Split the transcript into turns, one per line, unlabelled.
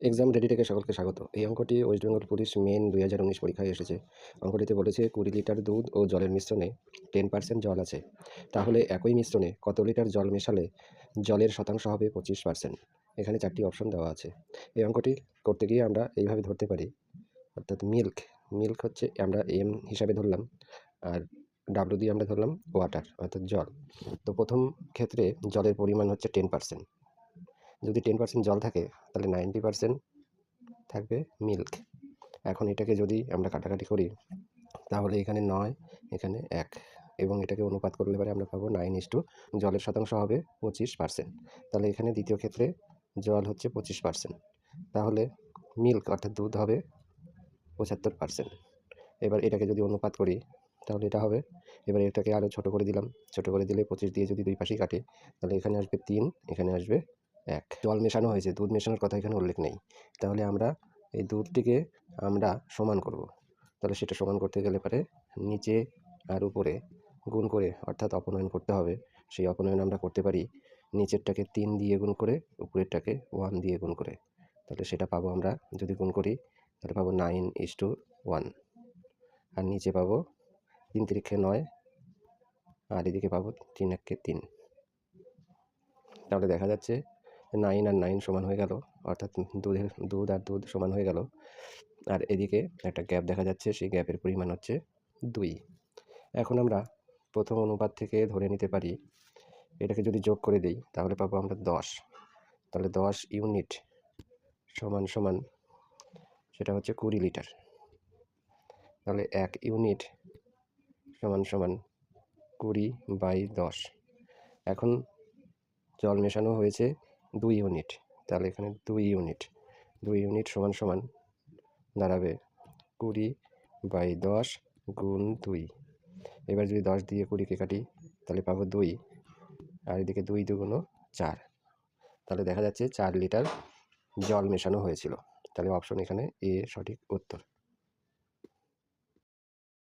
Exam ready থেকে সকলকে স্বাগত। এই অঙ্কটি ওয়েস্ট বেঙ্গল পুলিশ মেন 2019 পরীক্ষায় এসেছে। অঙ্কটিতে বলেছে 20 লিটার দুধ ও জলের মিশ্রণে 10% জল আছে। তাহলে একই মিশ্রণে কত লিটার জল মেশালে জলের শতাংশ হবে 25%। এখানে 4টি অপশন দেওয়া আছে। এই অঙ্কটি করতে গিয়ে আমরা এইভাবে ধরতে পারি, অর্থাৎ মিল্ক হচ্ছে আমরা এম হিসাবে ধরলাম, আর ডাব্লু দিয়ে আমরা ধরলাম ওয়াটার অর্থাৎ জল। তো প্রথম ক্ষেত্রে জলের পরিমাণ হচ্ছে 10%। যদি 10% জল থাকে তাহলে 90% থাকবে মিল্ক। এখন এটাকে যদি আমরা কাটাকাটি করি তাহলে এখানে 9, এখানে 1 এবং এটাকে অনুপাত করলে পরে আমরা পাবো 9:, জলের শতাংশ হবে 25%। তাহলে এখানে দ্বিতীয় ক্ষেত্রে জল হচ্ছে 25%, তাহলে মিল্ক অর্থাৎ দুধ হবে 75%। এবার এটাকে যদি অনুপাত করি তাহলে এটা হবে, এবার এটাকে আরও ছোটো করে দিলাম, ছোটো করে দিলে 25 দিয়ে যদি দুই পাশেই কাটে তাহলে এখানে আসবে 3, এখানে আসবে 1। জল মেশানো হয়েছে, দুধ মেশানোর কথা এখানে উল্লেখ নেই। তাহলে আমরা এই দুধটিকে আমরা সমান করব। তাহলে সেটা সমান করতে গেলে পরে নিচে আর উপরে গুণ করে অর্থাৎ অপনয়ন করতে হবে। সেই অপনয়ন আমরা করতে পারি নিচেরটাকে 3 দিয়ে গুণ করে, উপরেরটাকে 1 দিয়ে গুণ করে। তাহলে সেটা পাবো আমরা যদি গুণ করি তাহলে পাবো 9:1, আর নিচে পাবো 3 তিরিক্ষে 9, আর এদিকে পাবো 3 একে 3। তাহলে দেখা যাচ্ছে 9 আর 9 সমান হয়ে গেল, অর্থাৎ দুধ আর দুধ সমান হয়ে গেল। আর এদিকে একটা গ্যাপ দেখা যাচ্ছে, সেই গ্যাপের পরিমাণ হচ্ছে 2। এখন আমরা প্রথম অনুপাত থেকে ধরে নিতে পারি এটাকে যদি যোগ করে দিই তাহলে পাবো আমরা 10। তাহলে 10 ইউনিট সমান সমান সেটা হচ্ছে 20 লিটার। তাহলে 1 ইউনিট সমান সমান 20/10। এখন জল মেশানো হয়েছে 2 ইউনিট, তাহলে এখানে 2 ইউনিট সমান সমান দাঁড়াবে 20/10 গুণ 2। এবার যদি 10 দিয়ে 20কে কাটি তাহলে পাবো 2, আর এদিকে 2 2 4। তাহলে দেখা যাচ্ছে 4 লিটার জল মেশানো হয়েছিল। তাহলে অপশন এখানে এ সঠিক উত্তর।